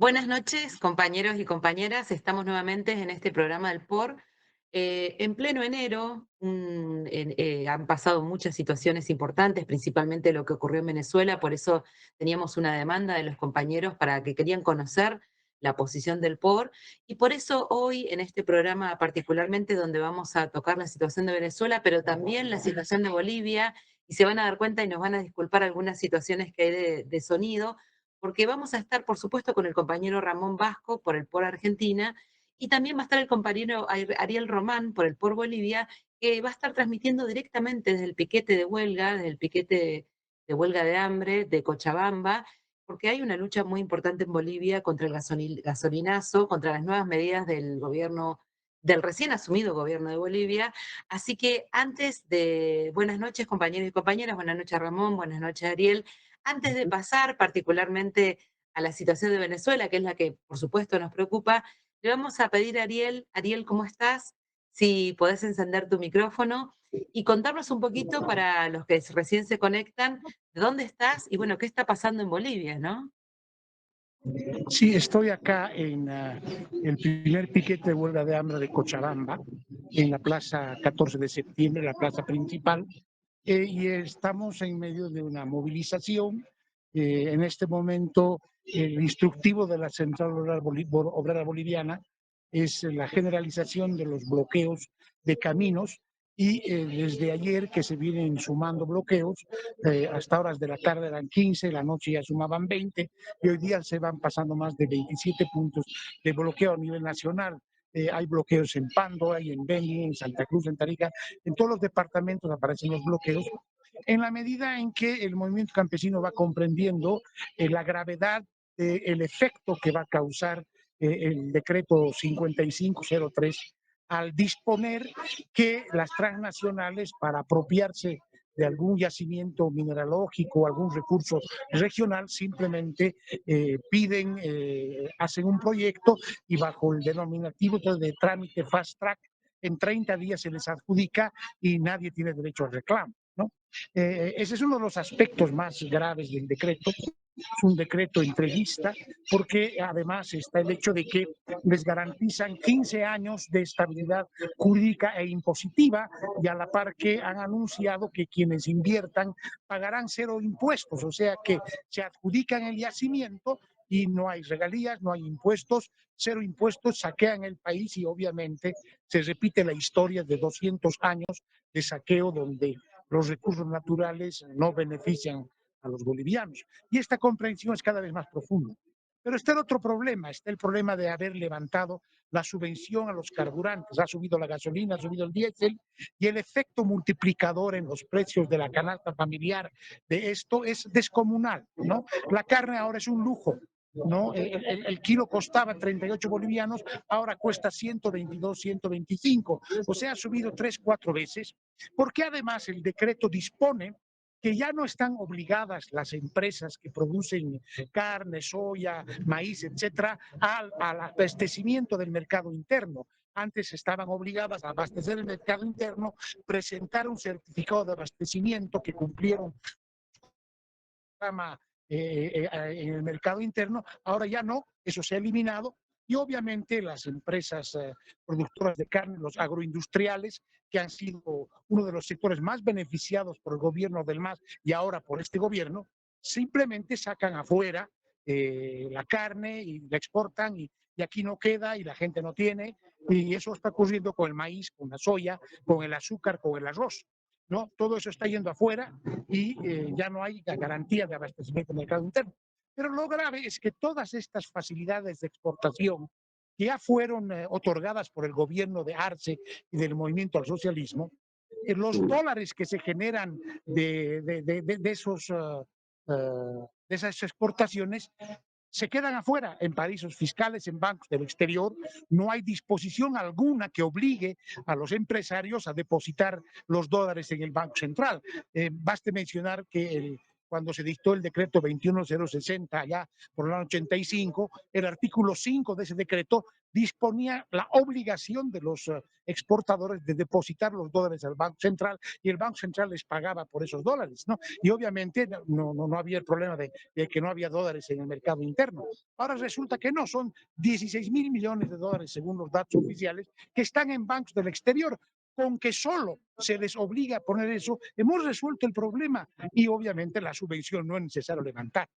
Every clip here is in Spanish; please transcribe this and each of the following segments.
Buenas noches, compañeros y compañeras. Estamos nuevamente en este programa del POR. En pleno enero han pasado muchas situaciones importantes, principalmente lo que ocurrió en Venezuela, por eso teníamos una demanda de los compañeros para que querían conocer la posición del POR, y por eso hoy en este programa particularmente donde vamos a tocar la situación de Venezuela, pero también la situación de Bolivia, y se van a dar cuenta y nos van a disculpar algunas situaciones que hay de sonido, porque vamos a estar, por supuesto, con el compañero Ramón Vasco por el POR Argentina, y también va a estar el compañero Ariel Román por el POR Bolivia, que va a estar transmitiendo directamente desde el piquete de huelga, desde el piquete de huelga de hambre de Cochabamba, porque hay una lucha muy importante en Bolivia contra el gasolinazo, contra las nuevas medidas del gobierno, del recién asumido gobierno de Bolivia. Así que antes de, buenas noches compañeros y compañeras, buenas noches Ramón, buenas noches Ariel. Antes de pasar particularmente a la situación de Venezuela, que es la que por supuesto nos preocupa, le vamos a pedir a Ariel, Ariel, ¿cómo estás? Si podés encender tu micrófono y contarnos un poquito para los que recién se conectan, de dónde estás y bueno, qué está pasando en Bolivia, ¿no? Sí, estoy acá en el primer piquete de huelga de hambre de Cochabamba, en la plaza 14 de septiembre, la plaza principal, y estamos en medio de una movilización. En este momento, el instructivo de la Central Obrera Boliviana es la generalización de los bloqueos de caminos y desde ayer que se vienen sumando bloqueos, hasta horas de la tarde eran 15, la noche ya sumaban 20 y hoy día se van pasando más de 27 puntos de bloqueo a nivel nacional. Hay bloqueos en Pando, hay en Beni, en Santa Cruz, en Tarija, en todos los departamentos aparecen los bloqueos, en la medida en que el movimiento campesino va comprendiendo la gravedad del efecto que va a causar el decreto 5503 al disponer que las transnacionales para apropiarse de algún yacimiento mineralógico o algún recurso regional simplemente piden, hacen un proyecto y bajo el denominativo de trámite fast track en 30 días se les adjudica y nadie tiene derecho al reclamo, ¿no? Ese es uno de los aspectos más graves del decreto. Es un decreto entreguista porque además está el hecho de que les garantizan 15 años de estabilidad jurídica e impositiva y a la par que han anunciado que quienes inviertan pagarán cero impuestos, o sea que se adjudican el yacimiento y no hay regalías, no hay impuestos, cero impuestos, saquean el país y obviamente se repite la historia de 200 años de saqueo donde los recursos naturales no benefician a los bolivianos. Y esta comprensión es cada vez más profunda. Pero está el otro problema, está el problema de haber levantado la subvención a los carburantes. Ha subido la gasolina, ha subido el diésel y el efecto multiplicador en los precios de la canasta familiar de esto es descomunal, ¿no? La carne ahora es un lujo, ¿no? El kilo costaba 38 bolivianos, ahora cuesta 122, 125, o sea, ha subido 3, 4 veces, porque además el decreto dispone que ya no están obligadas las empresas que producen carne, soya, maíz, etcétera, al abastecimiento del mercado interno. Antes estaban obligadas a abastecer el mercado interno, presentar un certificado de abastecimiento que cumplieron en el mercado interno, ahora ya no, eso se ha eliminado y obviamente las empresas productoras de carne, los agroindustriales, que han sido uno de los sectores más beneficiados por el gobierno del MAS y ahora por este gobierno, simplemente sacan afuera la carne y la exportan y aquí no queda y la gente no tiene y eso está ocurriendo con el maíz, con la soya, con el azúcar, con el arroz. ¿No? Todo eso está yendo afuera y ya no hay garantía de abastecimiento del mercado interno. Pero lo grave es que todas estas facilidades de exportación que ya fueron otorgadas por el gobierno de Arce y del movimiento al socialismo, los dólares que se generan de esas exportaciones se quedan afuera en paraísos fiscales, en bancos del exterior. No hay disposición alguna que obligue a los empresarios a depositar los dólares en el Banco Central. Baste mencionar que cuando se dictó el decreto 21060 allá por el año 85, el artículo 5 de ese decreto disponía la obligación de los exportadores de depositar los dólares al Banco Central y el Banco Central les pagaba por esos dólares, ¿no? Y obviamente no había el problema de que no había dólares en el mercado interno. Ahora resulta que no, son 16.000 millones de dólares según los datos oficiales que están en bancos del exterior. Con que solo se les obliga a poner eso, hemos resuelto el problema y obviamente la subvención no es necesario levantar.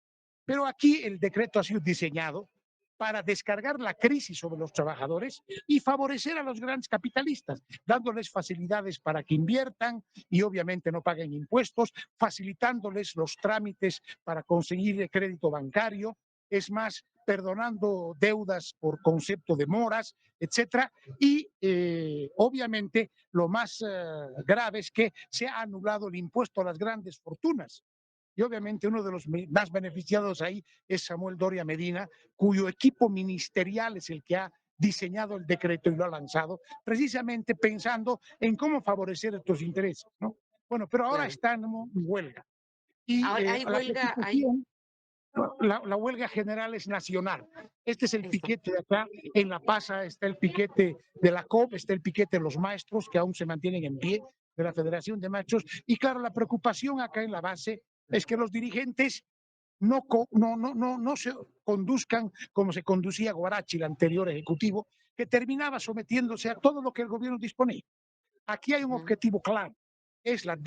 Pero aquí el decreto ha sido diseñado para descargar la crisis sobre los trabajadores y favorecer a los grandes capitalistas, dándoles facilidades para que inviertan y obviamente no paguen impuestos, facilitándoles los trámites para conseguir crédito bancario, es más, perdonando deudas por concepto de moras, etcétera. Y obviamente lo más grave es que se ha anulado el impuesto a las grandes fortunas. Y obviamente uno de los más beneficiados ahí es Samuel Doria Medina, cuyo equipo ministerial es el que ha diseñado el decreto y lo ha lanzado, precisamente pensando en cómo favorecer estos intereses, ¿no? Bueno, pero ahora Claro. están en huelga. Y Ahora hay la huelga, preocupación, la huelga general es nacional. Este es el eso. piquete de acá. En La Paz está el piquete de la COP, está el piquete de los maestros que aún se mantienen en pie, de la Federación de Machos. Y claro, la preocupación acá en la base es que los dirigentes no se conduzcan como se conducía Guarachi, el anterior ejecutivo, que terminaba sometiéndose a todo lo que el gobierno disponía. Aquí hay un objetivo claro, es la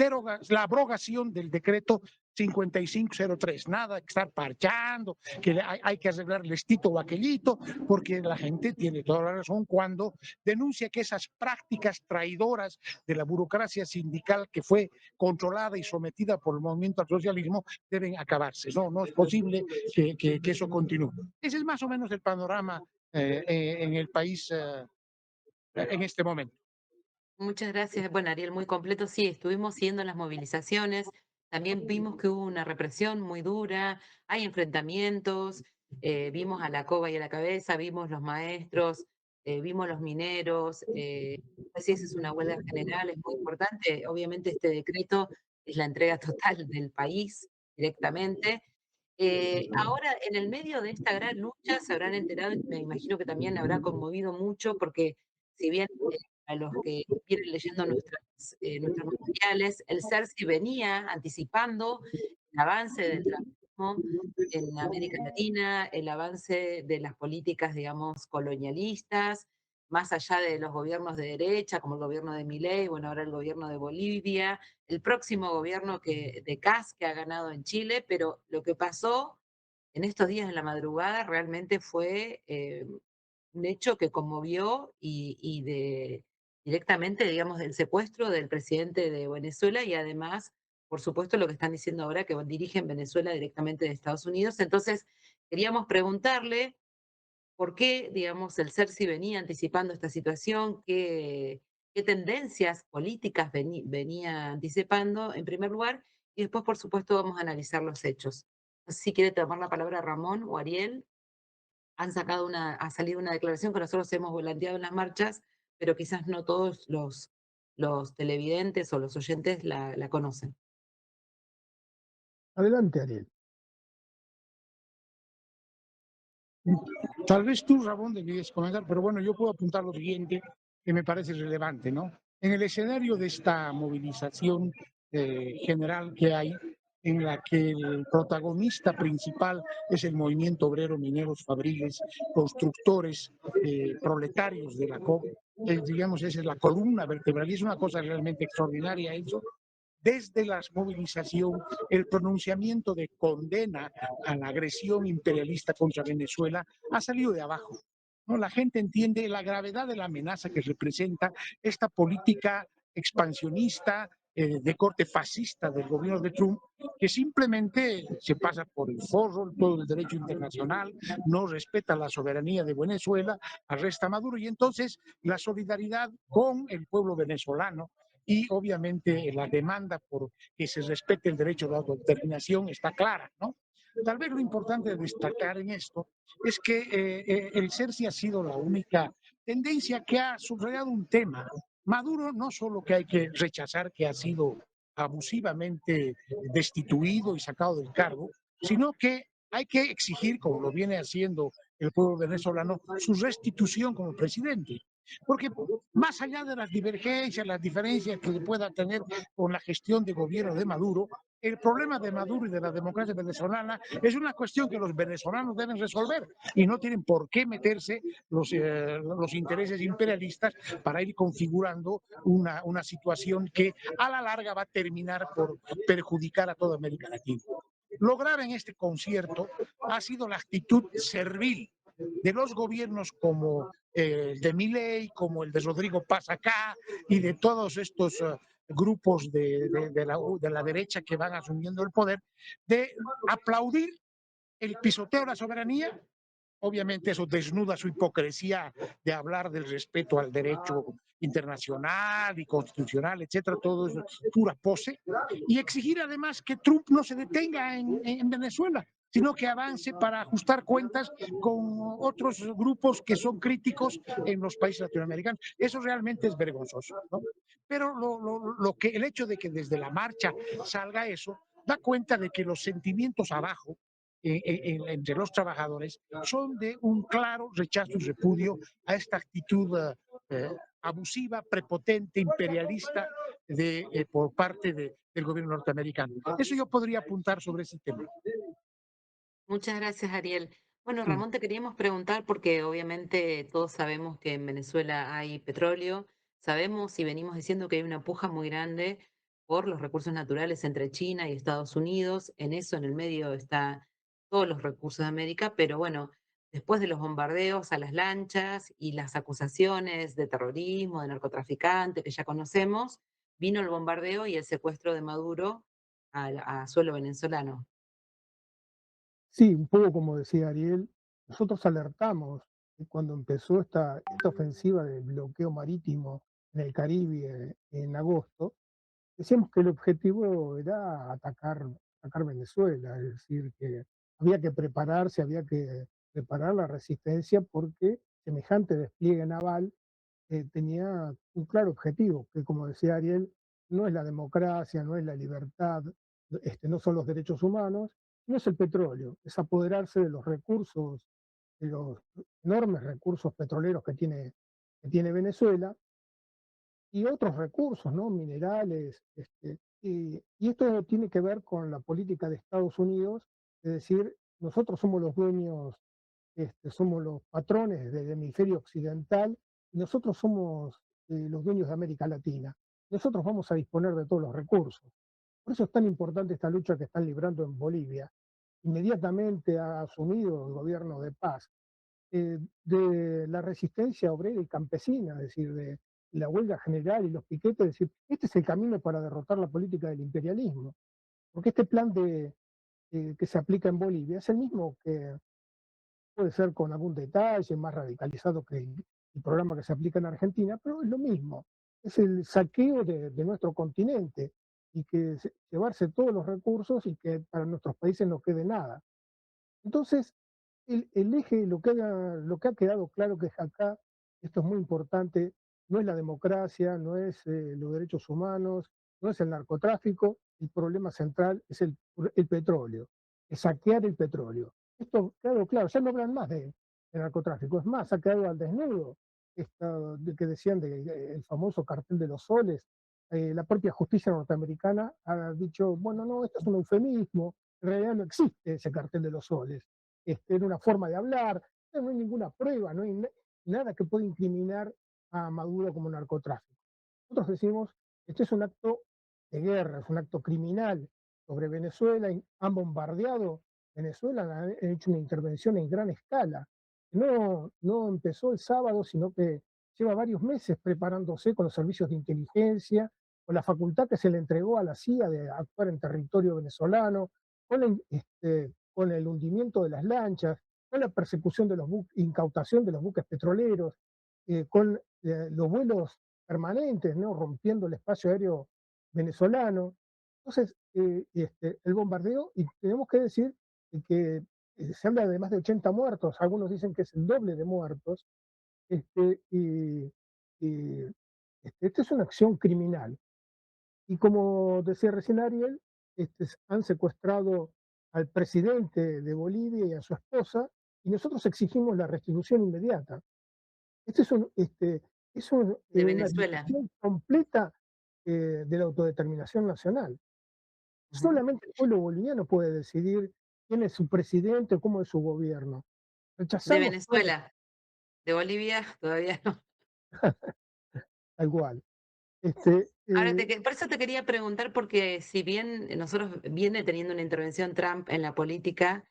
abrogación del decreto 5503. Nada que estar parchando, que hay que arreglarle estito o aquellito, porque la gente tiene toda la razón cuando denuncia que esas prácticas traidoras de la burocracia sindical que fue controlada y sometida por el movimiento al socialismo deben acabarse. No es posible que eso continúe. Ese es más o menos el panorama en el país en este momento. Muchas gracias. Bueno, Ariel, muy completo. Sí, estuvimos siguiendo las movilizaciones. También vimos que hubo una represión muy dura, hay enfrentamientos, vimos a la coba y a la cabeza, vimos los maestros, vimos los mineros. Pues sí, esa es una huelga general, es muy importante. Obviamente este decreto es la entrega total del país directamente. Ahora, en el medio de esta gran lucha, se habrán enterado, y me imagino que también habrá conmovido mucho, porque si bien a los que vienen leyendo nuestros materiales, el CERSI venía anticipando el avance del trabajismo en América Latina, el avance de las políticas, digamos, colonialistas, más allá de los gobiernos de derecha, como el gobierno de Milei, bueno, ahora el gobierno de Bolivia, el próximo gobierno de Kast que ha ganado en Chile, pero lo que pasó en estos días en la madrugada realmente fue un hecho que conmovió directamente, digamos, del secuestro del presidente de Venezuela y además, por supuesto, lo que están diciendo ahora que dirigen Venezuela directamente de Estados Unidos. Entonces, queríamos preguntarle por qué, digamos, el CERSI venía anticipando esta situación, qué tendencias políticas venía anticipando, en primer lugar, y después, por supuesto, vamos a analizar los hechos. No sé si quiere tomar la palabra Ramón o Ariel. Ha salido una declaración que nosotros hemos volanteado en las marchas, pero quizás no todos los televidentes o los oyentes la conocen. Adelante, Ariel. Tal vez tú, Ramón, debías comenzar, pero bueno, yo puedo apuntar lo siguiente que me parece relevante, ¿no? En el escenario de esta movilización general que hay, en la que el protagonista principal es el movimiento obrero, mineros, fabriles, constructores, proletarios de la COP, digamos, esa es la columna vertebral y es una cosa realmente extraordinaria eso, desde la movilización, el pronunciamiento de condena a la agresión imperialista contra Venezuela ha salido de abajo. ¿No? La gente entiende la gravedad de la amenaza que representa esta política expansionista de corte fascista del gobierno de Trump, que simplemente se pasa por el forro todo el derecho internacional, no respeta la soberanía de Venezuela, arresta a Maduro y entonces la solidaridad con el pueblo venezolano y obviamente la demanda por que se respete el derecho a la autodeterminación está clara, ¿no? Tal vez lo importante de destacar en esto es que el CERSI ha sido la única tendencia que ha subrayado un tema. Maduro no solo que hay que rechazar que ha sido abusivamente destituido y sacado del cargo, sino que hay que exigir, como lo viene haciendo el pueblo venezolano, su restitución como presidente. Porque más allá de las divergencias, las diferencias que pueda tener con la gestión de gobierno de Maduro, el problema de Maduro y de la democracia venezolana es una cuestión que los venezolanos deben resolver y no tienen por qué meterse los intereses imperialistas para ir configurando una situación que a la larga va a terminar por perjudicar a toda América Latina. Lo grave en este concierto ha sido la actitud servil de los gobiernos como el de Milei, como el de Rodrigo Paz acá y de todos estos grupos de la derecha que van asumiendo el poder, de aplaudir el pisoteo de la soberanía. Obviamente eso desnuda su hipocresía de hablar del respeto al derecho internacional y constitucional, etcétera, todo eso es pura pose, y exigir además que Trump no se detenga en Venezuela, sino que avance para ajustar cuentas con otros grupos que son críticos en los países latinoamericanos. Eso realmente es vergonzoso, ¿no? Pero el hecho de que desde la marcha salga eso, da cuenta de que los sentimientos abajo entre los trabajadores son de un claro rechazo y repudio a esta actitud abusiva, prepotente, imperialista por parte del gobierno norteamericano. Eso yo podría apuntar sobre ese tema. Muchas gracias, Ariel. Bueno, Sí. Ramón, te queríamos preguntar porque obviamente todos sabemos que en Venezuela hay petróleo, sabemos y venimos diciendo que hay una puja muy grande por los recursos naturales entre China y Estados Unidos. En eso, en el medio, está todos los recursos de América, pero bueno, después de los bombardeos a las lanchas y las acusaciones de terrorismo, de narcotraficante que ya conocemos, vino el bombardeo y el secuestro de Maduro a suelo venezolano. Sí, un poco como decía Ariel, nosotros alertamos cuando empezó esta ofensiva de bloqueo marítimo en el Caribe en agosto, decíamos que el objetivo era atacar Venezuela, es decir, que había que prepararse, había que preparar la resistencia porque semejante despliegue naval tenía un claro objetivo, que como decía Ariel, no es la democracia, no es la libertad, no son los derechos humanos, no es el petróleo, es apoderarse de los recursos, de los enormes recursos petroleros que tiene Venezuela y otros recursos, ¿no? Minerales. Y esto tiene que ver con la política de Estados Unidos, es decir, nosotros somos los dueños, somos los patrones del hemisferio occidental y nosotros somos los dueños de América Latina. Nosotros vamos a disponer de todos los recursos. Por eso es tan importante esta lucha que están librando en Bolivia. Inmediatamente ha asumido el gobierno de paz de la resistencia obrera y campesina, es decir, de la huelga general y los piquetes, es decir, este es el camino para derrotar la política del imperialismo, porque este plan que se aplica en Bolivia es el mismo que puede ser con algún detalle más radicalizado que el programa que se aplica en Argentina, pero es lo mismo, es el saqueo de nuestro continente y que llevarse todos los recursos y que para nuestros países no quede nada. Entonces, el eje, lo que ha quedado claro que es acá, esto es muy importante, no es la democracia, no es los derechos humanos, no es el narcotráfico, el problema central es el petróleo, es saquear el petróleo. Esto ha quedado claro, ya no hablan más de narcotráfico, es más, ha quedado al desnudo, de que decían del famoso cartel de los soles. La propia justicia norteamericana ha dicho, bueno, no, esto es un eufemismo, en realidad no existe ese cartel de los soles, era una forma de hablar, no hay ninguna prueba, no hay nada que pueda incriminar a Maduro como narcotráfico. Nosotros decimos, este es un acto de guerra, es un acto criminal sobre Venezuela, han bombardeado Venezuela, han hecho una intervención en gran escala. No empezó el sábado, sino que lleva varios meses preparándose con los servicios de inteligencia, con la facultad que se le entregó a la CIA de actuar en territorio venezolano, con el hundimiento de las lanchas, con la persecución de los incautación de los buques petroleros, con los vuelos permanentes, ¿no? Rompiendo el espacio aéreo venezolano. Entonces, el bombardeo, y tenemos que decir que se habla de más de 80 muertos, algunos dicen que es el doble de muertos, y esta es una acción criminal. Y como decía recién Ariel, han secuestrado al presidente de Bolivia y a su esposa, y nosotros exigimos la restitución inmediata. Este es un, de una Venezuela. violación completa de la autodeterminación nacional. Ujú. Solamente el pueblo boliviano puede decidir quién es su presidente o cómo es su gobierno. De Rechazamos todo, Venezuela, de Bolivia todavía no. tal cual. Ahora, por eso te quería preguntar, porque si bien nosotros viene teniendo una intervención Trump en la política,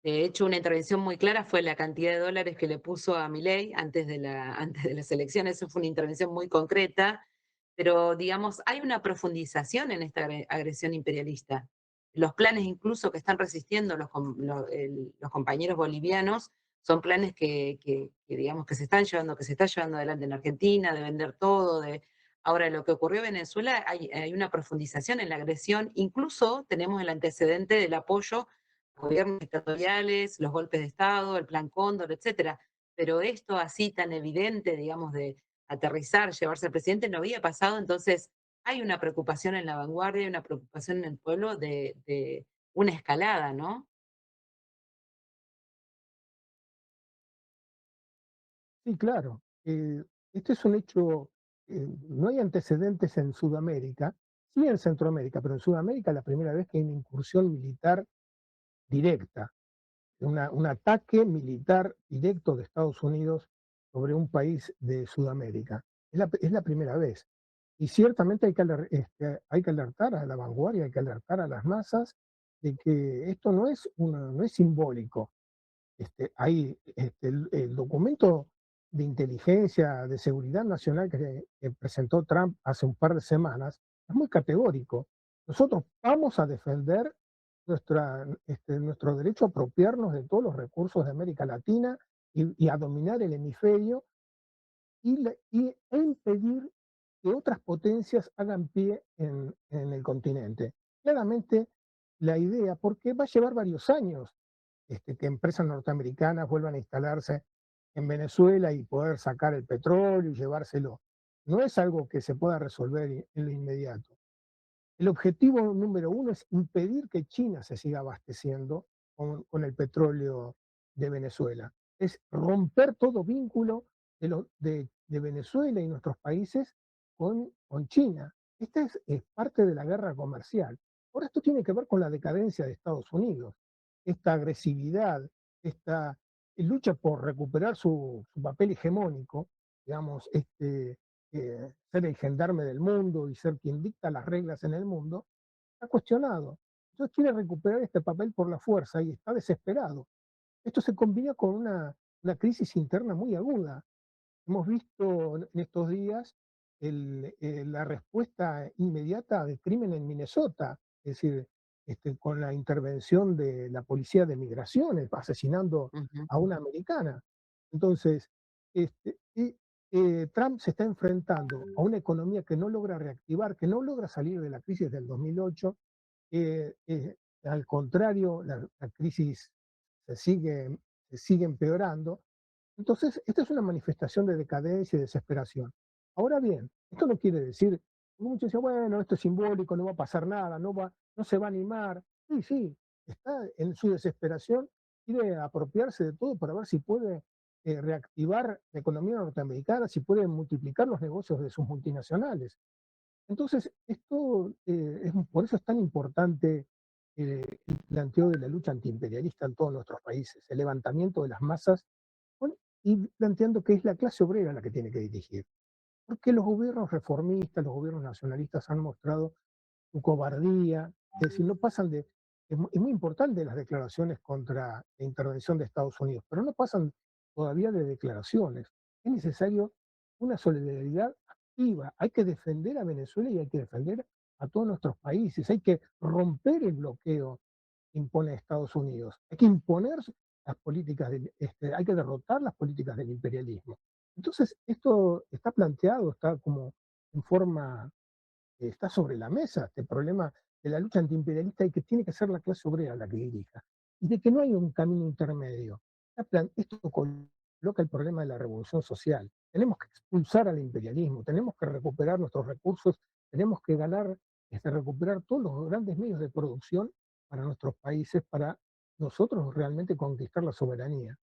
de hecho una intervención muy clara fue la cantidad de dólares que le puso a Milei antes de antes de las elecciones, eso fue una intervención muy concreta, pero digamos, hay una profundización en esta agresión imperialista. Los planes incluso que están resistiendo los compañeros bolivianos son planes digamos, que se están llevando, que se está llevando adelante en Argentina, de vender todo, de... Ahora, lo que ocurrió en Venezuela, hay una profundización en la agresión, incluso tenemos el antecedente del apoyo a gobiernos dictatoriales, los golpes de Estado, el Plan Cóndor, etcétera. Pero esto así tan evidente, digamos, de aterrizar, llevarse al presidente, no había pasado, entonces hay una preocupación en la vanguardia, hay una preocupación en el pueblo de una escalada, ¿no? Sí, claro. Este es un hecho, no hay antecedentes en Sudamérica, sí en Centroamérica, pero en Sudamérica es la primera vez que hay una incursión militar directa, un ataque militar directo de Estados Unidos sobre un país de Sudamérica. Es la primera vez. Y ciertamente hay que alertar a la vanguardia, hay que alertar a las masas de que esto no es simbólico. Hay el documento de inteligencia de seguridad nacional que presentó Trump hace un par de semanas es muy categórico. Nosotros vamos a defender nuestro derecho a apropiarnos de todos los recursos de América Latina y a dominar el hemisferio e impedir que otras potencias hagan pie en el continente. Claramente la idea, porque va a llevar varios años que empresas norteamericanas vuelvan a instalarse en Venezuela y poder sacar el petróleo y llevárselo. No es algo que se pueda resolver en lo inmediato. El objetivo número uno es impedir que China se siga abasteciendo con el petróleo de Venezuela. Es romper todo vínculo de Venezuela y nuestros países con China. Esta es parte de la guerra comercial. Ahora esto tiene que ver con la decadencia de Estados Unidos. Esta agresividad, esta lucha por recuperar su papel hegemónico, digamos, ser el gendarme del mundo y ser quien dicta las reglas en el mundo, está cuestionado. Entonces quiere recuperar este papel por la fuerza y está desesperado. Esto se combina con una crisis interna muy aguda. Hemos visto en estos días la respuesta inmediata del crimen en Minnesota, es decir, con la intervención de la policía de migraciones, asesinando Ujú. a una americana. Entonces, Trump se está enfrentando a una economía que no logra reactivar, que no logra salir de la crisis del 2008. eh, eh, Al contrario, la crisis se sigue, se sigue empeorando. Entonces, esta es una manifestación de decadencia y desesperación. Ahora bien, esto no quiere decir, como muchos dicen, bueno, esto es simbólico, no va a pasar nada, no se va a animar. Sí, sí, está en su desesperación, quiere apropiarse de todo para ver si puede reactivar la economía norteamericana, si puede multiplicar los negocios de sus multinacionales. Entonces, por eso es tan importante el planteo de la lucha antiimperialista en todos nuestros países, el levantamiento de las masas y planteando que es la clase obrera la que tiene que dirigir. Porque los gobiernos reformistas, los gobiernos nacionalistas han mostrado su cobardía, es decir, no pasan de... Es muy importante las declaraciones contra la intervención de Estados Unidos, pero no pasan todavía de declaraciones. Es necesario una solidaridad activa. Hay que defender a Venezuela y hay que defender a todos nuestros países. Hay que romper el bloqueo que impone Estados Unidos. Hay que imponer las políticas, hay que derrotar las políticas del imperialismo. Entonces, esto está planteado, está como en forma está sobre la mesa este problema de la lucha antiimperialista y que tiene que ser la clase obrera la que dirija. Y de que no hay un camino intermedio. Esto coloca el problema de la revolución social. Tenemos que expulsar al imperialismo, tenemos que recuperar nuestros recursos, tenemos que ganar recuperar todos los grandes medios de producción para nuestros países, para nosotros realmente conquistar la soberanía.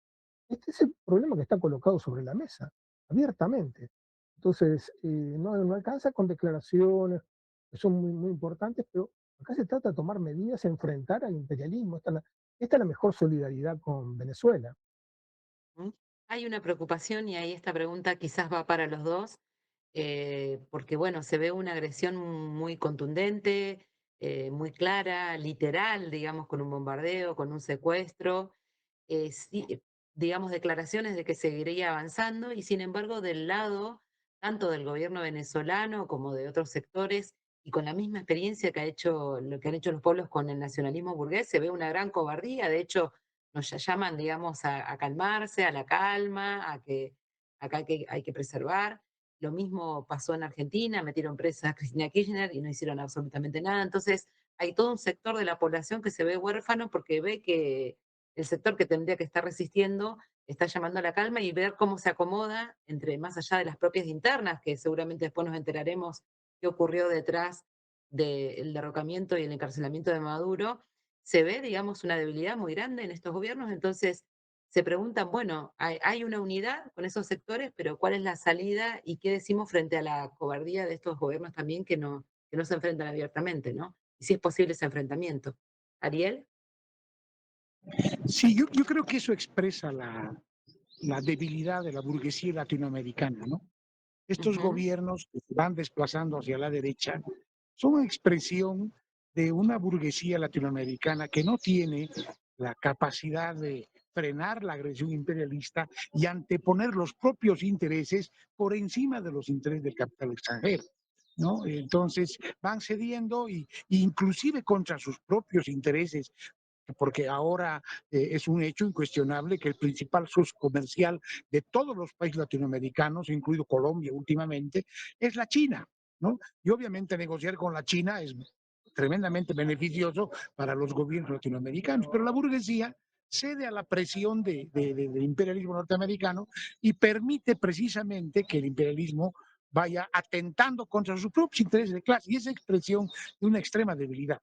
Este es el problema que está colocado sobre la mesa, abiertamente. Entonces, no alcanza con declaraciones que son muy importantes, pero acá se trata de tomar medidas, enfrentar al imperialismo. Esta es la mejor solidaridad con Venezuela. ¿Mm? Hay una preocupación y ahí esta pregunta quizás va para los dos, porque bueno, se ve una agresión muy contundente, muy clara, literal, digamos, con un bombardeo, con un secuestro, sí, digamos, declaraciones de que seguiría avanzando y sin embargo del lado tanto del gobierno venezolano como de otros sectores y con la misma experiencia que ha hecho lo que han hecho los pueblos con el nacionalismo burgués, se ve una gran cobardía. De hecho, nos llaman, digamos, a calmarse, a la calma, a que acá hay que preservar. Lo mismo pasó en Argentina, metieron presa a Cristina Kirchner y no hicieron absolutamente nada. Entonces, hay todo un sector de la población que se ve huérfano porque ve que el sector que tendría que estar resistiendo está llamando a la calma y ver cómo se acomoda entre más allá de las propias internas, que seguramente después nos enteraremos qué ocurrió detrás del derrocamiento y el encarcelamiento de Maduro, se ve, digamos, una debilidad muy grande en estos gobiernos. Entonces se preguntan, bueno, hay una unidad con esos sectores, pero ¿cuál es la salida y qué decimos frente a la cobardía de estos gobiernos también que no se enfrentan abiertamente, ¿no? Y si es posible ese enfrentamiento. Ariel. Sí, yo creo que eso expresa la debilidad de la burguesía latinoamericana, ¿no? Estos Ujú. gobiernos que se van desplazando hacia la derecha son expresión de una burguesía latinoamericana que no tiene la capacidad de frenar la agresión imperialista y anteponer los propios intereses por encima de los intereses del capital extranjero. ¿No? Entonces van cediendo y inclusive contra sus propios intereses, porque ahora es un hecho incuestionable que el principal socio comercial de todos los países latinoamericanos, incluido Colombia últimamente, es la China, ¿no? Y obviamente negociar con la China es tremendamente beneficioso para los gobiernos latinoamericanos, pero la burguesía cede a la presión del imperialismo norteamericano y permite precisamente que el imperialismo vaya atentando contra sus propios intereses de clase, y esa expresión de una extrema debilidad.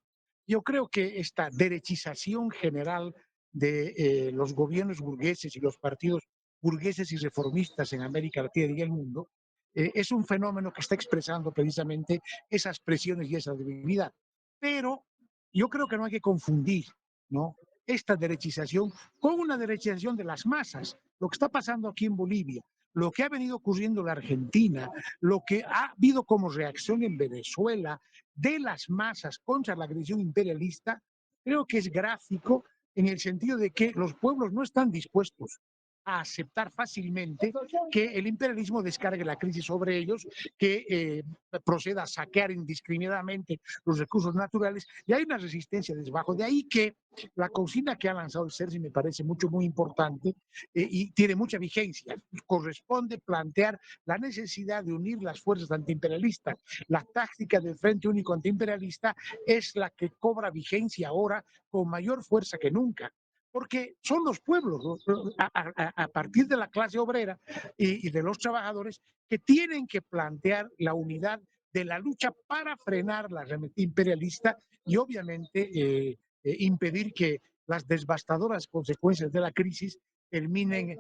Yo creo que esta derechización general de los gobiernos burgueses y los partidos burgueses y reformistas en América Latina y el mundo es un fenómeno que está expresando precisamente esas presiones y esa debilidad. Pero yo creo que no hay que confundir, ¿no?, esta derechización con una derechización de las masas. Lo que está pasando aquí en Bolivia, lo que ha venido ocurriendo en la Argentina, lo que ha habido como reacción en Venezuela de las masas contra la agresión imperialista, creo que es gráfico en el sentido de que los pueblos no están dispuestos a aceptar fácilmente que el imperialismo descargue la crisis sobre ellos, que proceda a saquear indiscriminadamente los recursos naturales, y hay una resistencia desde abajo. De ahí que la consigna que ha lanzado el CERSI me parece muy importante y tiene mucha vigencia. Corresponde plantear la necesidad de unir las fuerzas antiimperialistas. La táctica del Frente Único Antiimperialista es la que cobra vigencia ahora con mayor fuerza que nunca, porque son los pueblos, ¿no?, a partir de la clase obrera y de los trabajadores, que tienen que plantear la unidad de la lucha para frenar la arremetida imperialista y obviamente impedir que las devastadoras consecuencias de la crisis terminen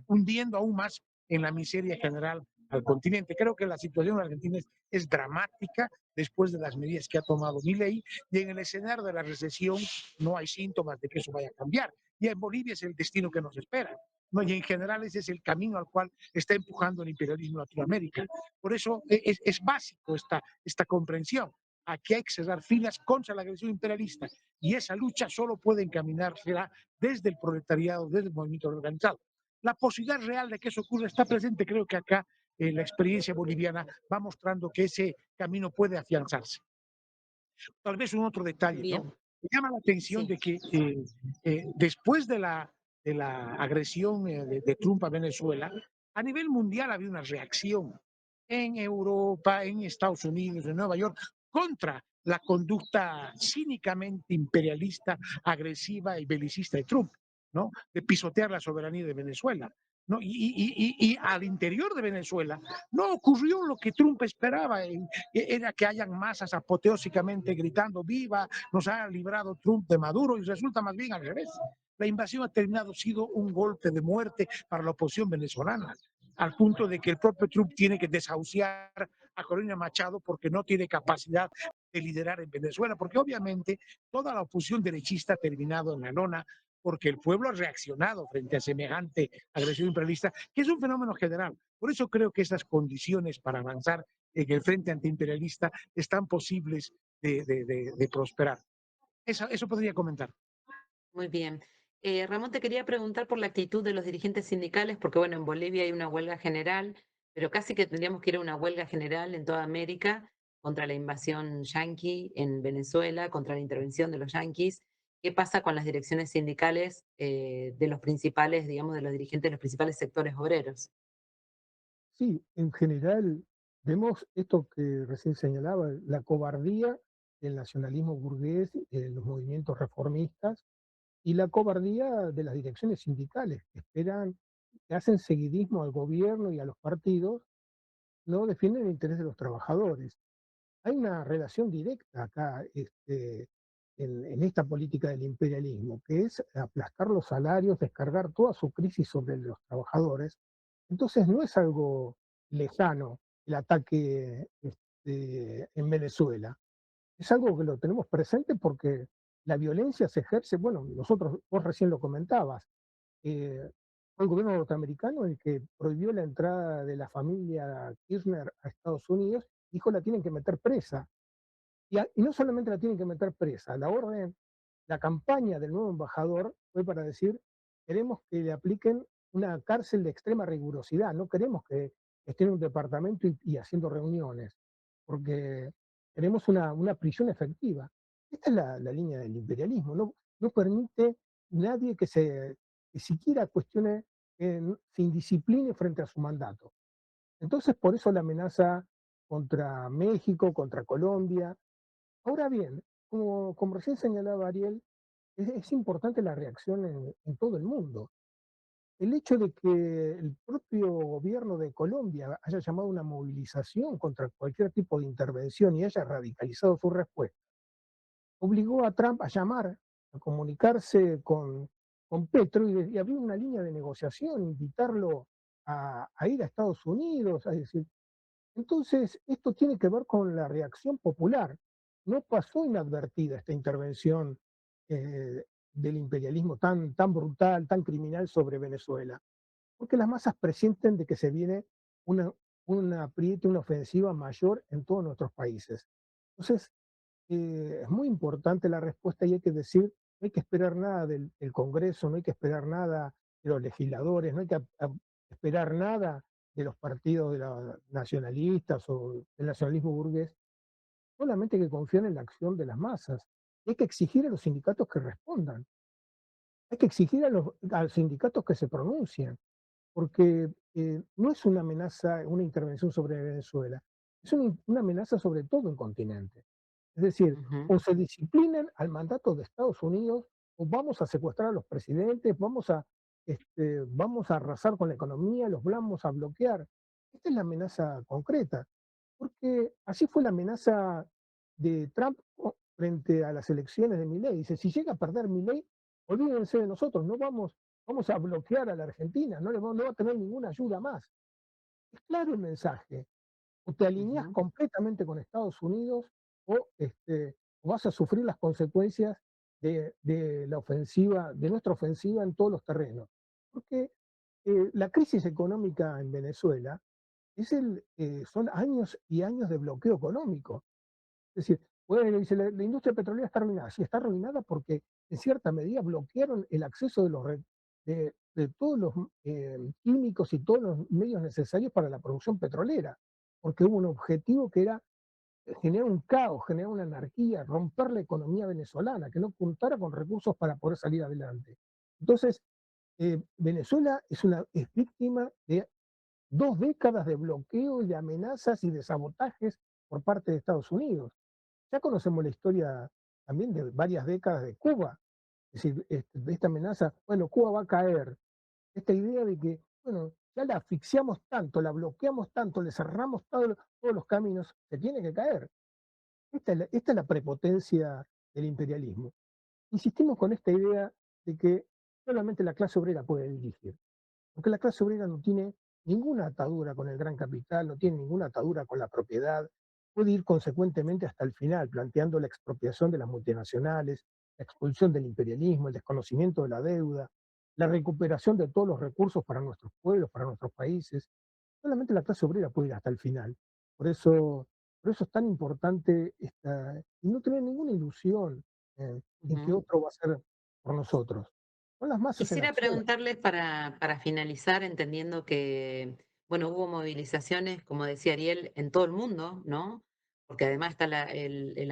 hundiendo aún más en la miseria general al continente. Creo que la situación en Argentina es dramática después de las medidas que ha tomado Milei, y en el escenario de la recesión no hay síntomas de que eso vaya a cambiar. Y en Bolivia es el destino que nos espera, ¿no? Y en general ese es el camino al cual está empujando el imperialismo Latinoamérica. Por eso es básico esta comprensión. Aquí hay que cerrar filas contra la agresión imperialista, y esa lucha solo puede encaminársela desde el proletariado, desde el movimiento organizado. La posibilidad real de que eso ocurra está presente. Creo que acá la experiencia boliviana va mostrando que ese camino puede afianzarse. Tal vez un otro detalle, ¿no? Bien, Me llama la atención sí. de que después de la agresión de Trump a Venezuela, a nivel mundial había una reacción en Europa, en Estados Unidos, en Nueva York, contra la conducta cínicamente imperialista, agresiva y belicista de Trump, ¿no?, de pisotear la soberanía de Venezuela. ¿no? Y al interior de Venezuela no ocurrió lo que Trump esperaba, era que hayan masas apoteósicamente gritando viva, nos ha librado Trump de Maduro, y resulta más bien al revés. La invasión ha terminado siendo un golpe de muerte para la oposición venezolana, al punto de que el propio Trump tiene que desahuciar a Corina Machado porque no tiene capacidad de liderar en Venezuela, porque obviamente toda la oposición derechista ha terminado en la lona, porque el pueblo ha reaccionado frente a semejante agresión imperialista, que es un fenómeno general. Por eso creo que esas condiciones para avanzar en el frente antiimperialista están posibles de prosperar. Eso podría comentar. Muy bien. Ramón, te quería preguntar por la actitud de los dirigentes sindicales, porque bueno, en Bolivia hay una huelga general, pero casi que tendríamos que ir a una huelga general en toda América contra la invasión yanqui en Venezuela, contra la intervención de los yanquis. ¿Qué pasa con las direcciones sindicales de los principales, digamos, de los dirigentes de los principales sectores obreros? Sí, en general vemos esto que recién señalaba, la cobardía del nacionalismo burgués, los movimientos reformistas y la cobardía de las direcciones sindicales que esperan, que hacen seguidismo al gobierno y a los partidos, no defienden el interés de los trabajadores. Hay una relación directa acá en esta política del imperialismo, que es aplastar los salarios, descargar toda su crisis sobre los trabajadores. Entonces no es algo lejano el ataque en Venezuela. Es algo que lo tenemos presente porque la violencia se ejerce, bueno, nosotros, vos recién lo comentabas, fue el gobierno norteamericano el que prohibió la entrada de la familia Kirchner a Estados Unidos, dijo la tienen que meter presa. Y no solamente la tienen que meter presa, la campaña del nuevo embajador fue para decir, queremos que le apliquen una cárcel de extrema rigurosidad, no queremos que esté en un departamento y haciendo reuniones, porque queremos una prisión efectiva. Esta es la línea del imperialismo, no permite nadie que siquiera cuestione, se indiscipline frente a su mandato. Entonces, por eso la amenaza contra México, contra Colombia. Ahora bien, como recién señalaba Ariel, es importante la reacción en todo el mundo. El hecho de que el propio gobierno de Colombia haya llamado a una movilización contra cualquier tipo de intervención y haya radicalizado su respuesta, obligó a Trump a llamar, a comunicarse con Petro y abrir una línea de negociación, invitarlo a ir a Estados Unidos, a decir, entonces, esto tiene que ver con la reacción popular. No pasó inadvertida esta intervención eh, del imperialismo tan brutal, tan criminal sobre Venezuela, porque las masas presienten de que se viene una, un apriete, una ofensiva mayor en todos nuestros países. Entonces, es muy importante la respuesta y hay que decir, no hay que esperar nada del Congreso, no hay que esperar nada de los legisladores, no hay que esperar nada de los partidos de nacionalistas o del nacionalismo burgués, solamente hay que confiar en la acción de las masas. Y hay que exigir a los sindicatos que respondan, hay que exigir a los sindicatos que se pronuncien, porque no es una amenaza, una intervención sobre Venezuela, es una amenaza sobre todo el continente. Es decir, Ujú. o se disciplinan al mandato de Estados Unidos, o vamos a secuestrar a los presidentes, vamos a arrasar con la economía, los vamos a bloquear. Esta es la amenaza concreta, porque así fue la amenaza de Trump frente a las elecciones de Milei. Dice, si llega a perder Milei, olvídense de nosotros, vamos a bloquear a la Argentina, no va a tener ninguna ayuda más. Es claro el mensaje. O te alineas Ujú. completamente con Estados Unidos o vas a sufrir las consecuencias de la ofensiva, de nuestra ofensiva en todos los terrenos. Porque la crisis económica en Venezuela son años y años de bloqueo económico. Es decir, bueno, dice, la industria petrolera está arruinada. Sí, está arruinada porque en cierta medida bloquearon el acceso de todos los químicos y todos los medios necesarios para la producción petrolera, porque hubo un objetivo que era generar un caos, generar una anarquía, romper la economía venezolana, que no contara con recursos para poder salir adelante. Entonces, Venezuela es víctima de 2 décadas de bloqueo y de amenazas y de sabotajes por parte de Estados Unidos. Ya conocemos la historia también de varias décadas de Cuba. Es decir, de esta amenaza, bueno, Cuba va a caer. Esta idea de que, bueno, ya la asfixiamos tanto, la bloqueamos tanto, le cerramos todos los caminos, se tiene que caer. Esta es la prepotencia del imperialismo. Insistimos con esta idea de que solamente la clase obrera puede dirigir, porque la clase obrera no tiene ninguna atadura con el gran capital, no tiene ninguna atadura con la propiedad, puede ir consecuentemente hasta el final, planteando la expropiación de las multinacionales, la expulsión del imperialismo, el desconocimiento de la deuda, la recuperación de todos los recursos para nuestros pueblos, para nuestros países. Solamente la clase obrera puede ir hasta el final. Por eso, por eso es tan importante y no tener ninguna ilusión en que Ujú. otro va a hacer por nosotros. Son las masas en Quisiera acción. preguntarles para finalizar, entendiendo que, bueno, hubo movilizaciones, como decía Ariel, en todo el mundo, ¿no? Porque además está la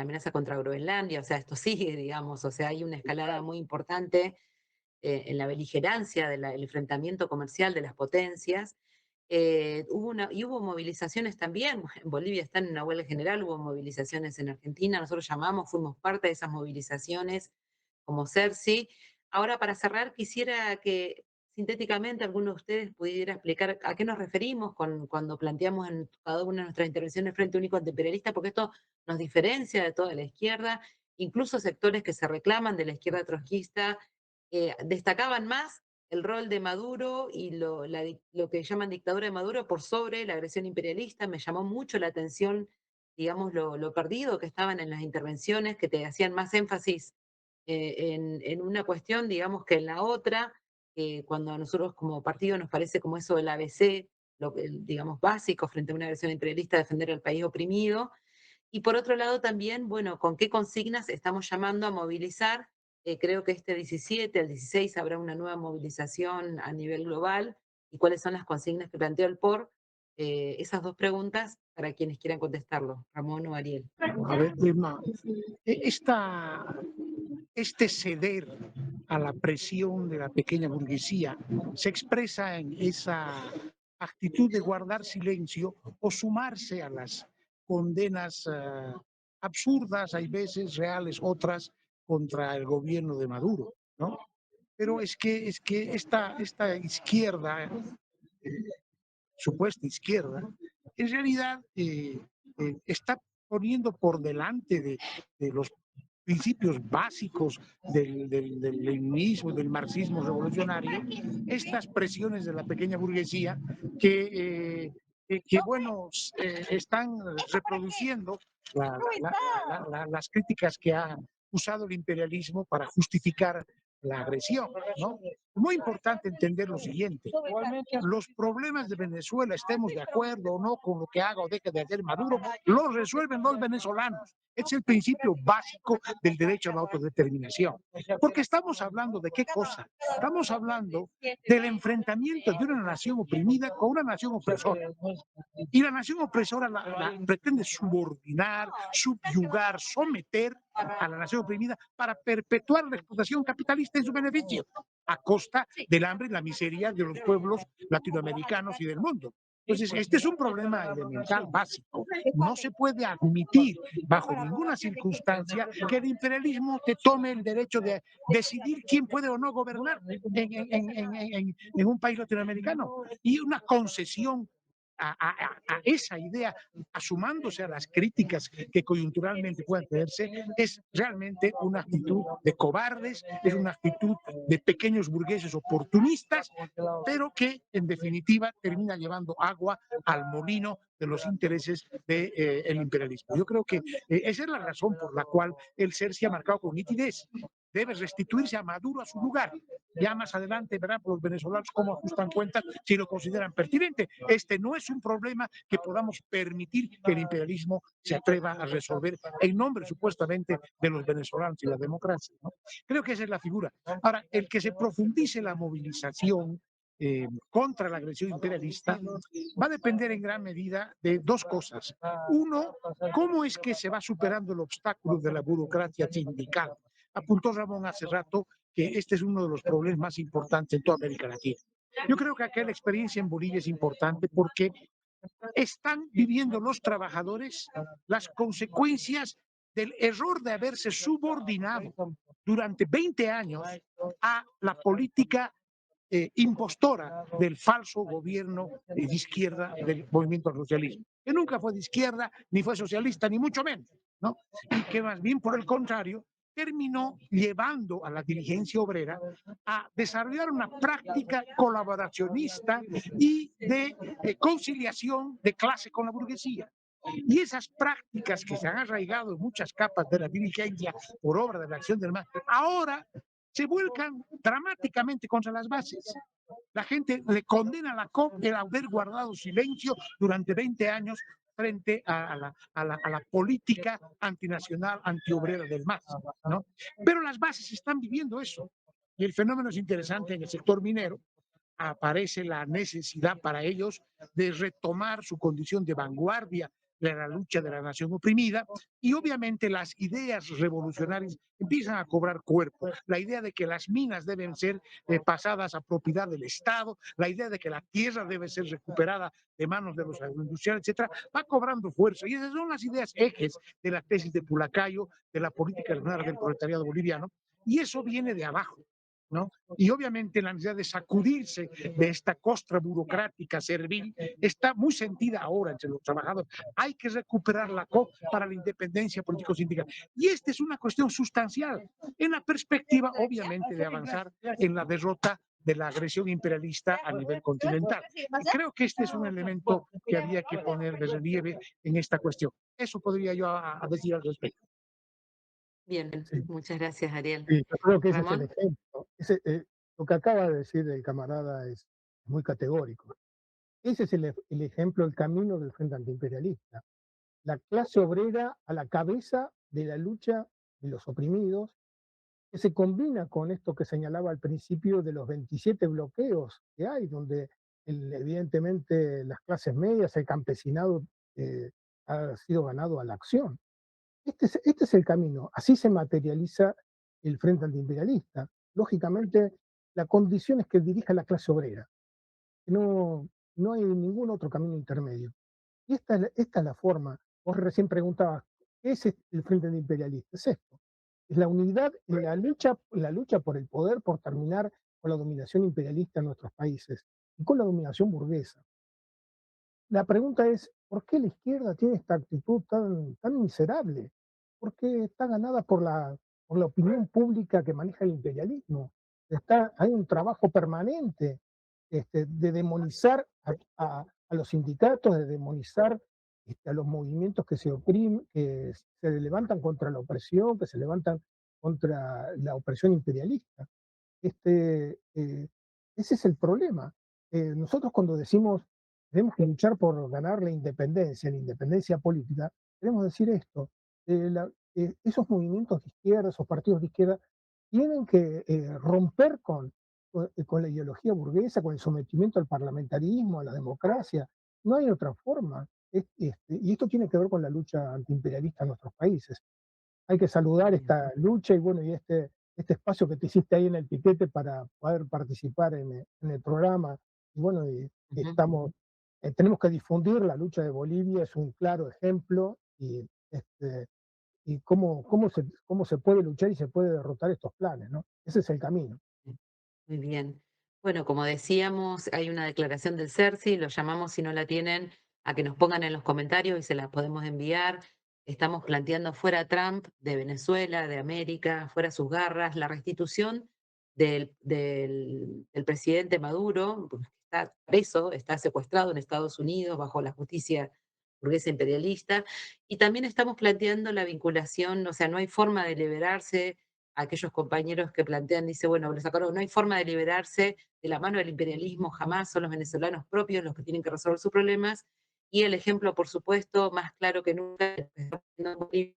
amenaza contra Groenlandia, o sea, esto sigue, digamos, o sea, hay una escalada muy importante en la beligerancia del enfrentamiento comercial de las potencias. Hubo movilizaciones también, en Bolivia está en una huelga general, hubo movilizaciones en Argentina, nosotros llamamos, fuimos parte de esas movilizaciones como CERSI. Ahora, para cerrar, quisiera que sintéticamente alguno de ustedes pudiera explicar a qué nos referimos cuando planteamos en cada una de nuestras intervenciones el Frente Único Antiimperialista, porque esto nos diferencia de toda la izquierda, incluso sectores que se reclaman de la izquierda trotskista destacaban más el rol de Maduro y lo que llaman dictadura de Maduro por sobre la agresión imperialista. Me llamó mucho la atención, digamos, lo perdido que estaban en las intervenciones, que te hacían más énfasis en una cuestión, digamos, que en la otra, cuando a nosotros como partido nos parece como eso del ABC, digamos, básico frente a una agresión imperialista, defender al país oprimido. Y por otro lado también, bueno, con qué consignas estamos llamando a movilizar. Creo que este 17 al 16 habrá una nueva movilización a nivel global. ¿Y cuáles son las consignas que planteó el POR? Esas dos preguntas para quienes quieran contestarlo, Ramón o Ariel. A ver, Irma, este ceder a la presión de la pequeña burguesía se expresa en esa actitud de guardar silencio o sumarse a las condenas absurdas, hay veces reales, otras contra el gobierno de Maduro, ¿no? Pero es que esta izquierda, supuesta izquierda, en realidad está poniendo por delante de los principios básicos del leninismo, del marxismo revolucionario, estas presiones de la pequeña burguesía que bueno, están reproduciendo las críticas que ha usado el imperialismo para justificar la agresión, ¿no? Muy importante entender lo siguiente: los problemas de Venezuela, estemos de acuerdo o no con lo que haga o deje de hacer Maduro, los resuelven los venezolanos. Es el principio básico del derecho a la autodeterminación. Porque estamos hablando de qué cosa? Estamos hablando del enfrentamiento de una nación oprimida con una nación opresora. Y la nación opresora la pretende subordinar, subyugar, someter a la nación oprimida para perpetuar la explotación capitalista en su beneficio, a costa del hambre y la miseria de los pueblos latinoamericanos y del mundo. Entonces, este es un problema elemental básico. No se puede admitir bajo ninguna circunstancia que el imperialismo te tome el derecho de decidir quién puede o no gobernar en un país latinoamericano. Y una concesión a esa idea, asumándose a las críticas que coyunturalmente puedan tenerse, es realmente una actitud de cobardes, es una actitud de pequeños burgueses oportunistas, pero que en definitiva termina llevando agua al molino de los intereses del imperialismo. Yo creo que esa es la razón por la cual el ser se ha marcado con nitidez. Debe restituirse a Maduro a su lugar. Ya más adelante verán por los venezolanos cómo ajustan cuentas si lo consideran pertinente. Este no es un problema que podamos permitir que el imperialismo se atreva a resolver en nombre supuestamente de los venezolanos y la democracia, ¿no? Creo que esa es la figura. Ahora, el que se profundice la movilización contra la agresión imperialista va a depender en gran medida de dos cosas. Uno, cómo es que se va superando el obstáculo de la burocracia sindical. Apuntó Ramón hace rato que este es uno de los problemas más importantes en toda América Latina. Yo creo que acá la experiencia en Bolivia es importante porque están viviendo los trabajadores las consecuencias del error de haberse subordinado durante 20 años a la política impostora del falso gobierno de izquierda del movimiento al socialismo, que nunca fue de izquierda, ni fue socialista, ni mucho menos, ¿no? Y que más bien, por el contrario, terminó llevando a la dirigencia obrera a desarrollar una práctica colaboracionista y de conciliación de clase con la burguesía. Y esas prácticas que se han arraigado en muchas capas de la dirigencia por obra de la acción del MAS, ahora se vuelcan dramáticamente contra las bases. La gente le condena a la COP el haber guardado silencio durante 20 años frente a la política antinacional, antiobrera del MAS, ¿no? Pero las bases están viviendo eso. Y el fenómeno es interesante en el sector minero. Aparece la necesidad para ellos de retomar su condición de vanguardia de la lucha de la nación oprimida, y obviamente las ideas revolucionarias empiezan a cobrar cuerpo. La idea de que las minas deben ser pasadas a propiedad del Estado, la idea de que la tierra debe ser recuperada de manos de los agroindustriales, etcétera, va cobrando fuerza. Y esas son las ideas ejes de la tesis de Pulacayo, de la política regional del proletariado boliviano, y eso viene de abajo, ¿no? Y obviamente la necesidad de sacudirse de esta costra burocrática servil está muy sentida ahora entre los trabajadores. Hay que recuperar la COP para la independencia político-sindical. Y esta es una cuestión sustancial en la perspectiva, obviamente, de avanzar en la derrota de la agresión imperialista a nivel continental. Y creo que este es un elemento que había que poner de relieve en esta cuestión. Eso podría yo decir al respecto. Bien, Sí, muchas gracias, Ariel. sí, yo creo que ese es el Ramón. ejemplo. Lo que acaba de decir el camarada es muy categórico. Ese es el ejemplo, el camino del Frente Antiimperialista. La clase obrera a la cabeza de la lucha de los oprimidos, que se combina con esto que señalaba al principio de los 27 bloqueos que hay, donde evidentemente las clases medias, el campesinado ha sido ganado a la acción. Este es el camino, así se materializa el Frente Antiimperialista. Lógicamente, la condición es que dirija a la clase obrera. No, no hay ningún otro camino intermedio. Y esta es la forma. Vos recién preguntabas, ¿qué es el Frente Antiimperialista? Es esto. Es la unidad en la lucha por el poder, por terminar con la dominación imperialista en nuestros países y con la dominación burguesa. La pregunta es, ¿por qué la izquierda tiene esta actitud tan miserable? Porque está ganada por la opinión pública que maneja el imperialismo. Hay un trabajo permanente de demonizar a los sindicatos, de demonizar a los movimientos que se oprimen, que se levantan contra la opresión, que se levantan contra la opresión imperialista. Ese es el problema. Nosotros cuando decimos tenemos que luchar por ganar la independencia política, queremos decir esto, esos movimientos de izquierda, esos partidos de izquierda, tienen que romper con la ideología burguesa, con el sometimiento al parlamentarismo, a la democracia. No hay otra forma. Y esto tiene que ver con la lucha antiimperialista en nuestros países. Hay que saludar esta lucha y bueno, y este espacio que te hiciste ahí en el piquete para poder participar en el programa. Y bueno, tenemos que difundir la lucha de Bolivia, es un claro ejemplo y cómo se puede luchar y se puede derrotar estos planes, ¿no? Ese es el camino. Muy bien. Bueno, como decíamos, hay una declaración del CERSI, los llamamos si no la tienen a que nos pongan en los comentarios y se la podemos enviar. Estamos planteando fuera Trump de Venezuela, de América, fuera sus garras, la restitución del presidente Maduro, porque está preso, está secuestrado en Estados Unidos bajo la justicia burguesa imperialista, y también estamos planteando la vinculación, o sea, no hay forma de liberarse aquellos compañeros que plantean, dice, bueno, lo sacaron, no hay forma de liberarse de la mano del imperialismo jamás, son los venezolanos propios los que tienen que resolver sus problemas, y el ejemplo, por supuesto, más claro que nunca, de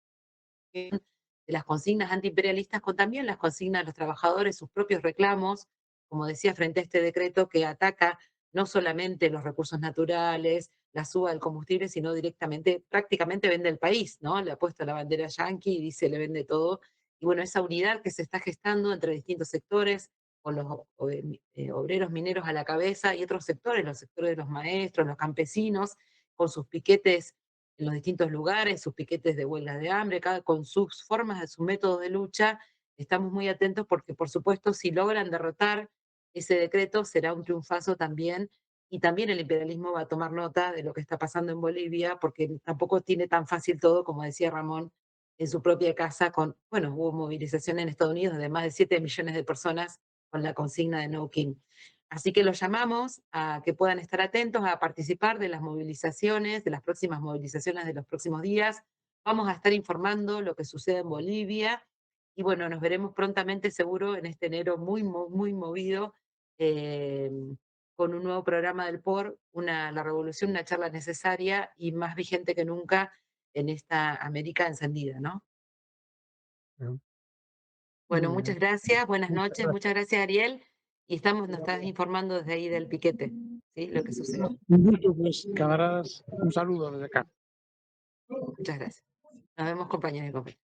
las consignas antiimperialistas con también las consignas de los trabajadores, sus propios reclamos, como decía, frente a este decreto que ataca no solamente los recursos naturales, la suba del combustible, sino directamente, prácticamente vende el país, ¿no? Le ha puesto la bandera yanqui y dice, le vende todo. Y bueno, esa unidad que se está gestando entre distintos sectores, con los obreros mineros a la cabeza y otros sectores, los sectores de los maestros, los campesinos, con sus piquetes en los distintos lugares, sus piquetes de huelgas de hambre, cada con sus formas, sus métodos de lucha. Estamos muy atentos porque, por supuesto, si logran derrotar ese decreto será un triunfazo también, y también el imperialismo va a tomar nota de lo que está pasando en Bolivia, porque tampoco tiene tan fácil todo, como decía Ramón, en su propia casa, bueno, hubo movilización en Estados Unidos de más de 7 millones de personas con la consigna de No King. Así que los llamamos a que puedan estar atentos a participar de las movilizaciones, de las próximas movilizaciones de los próximos días. Vamos a estar informando lo que sucede en Bolivia y bueno, nos veremos prontamente seguro en este enero muy movido, eh, con un nuevo programa del POR, la revolución, una charla necesaria y más vigente que nunca en esta América encendida, ¿no? Bien, Bueno, muy muchas bien. gracias, buenas Muchas noches, gracias. muchas gracias Ariel, y nos estás informando desde ahí del piquete, ¿sí? Lo que sucede. Un gusto, pues, camaradas, un saludo desde acá. Muchas gracias. Nos vemos, compañeros y compañeras.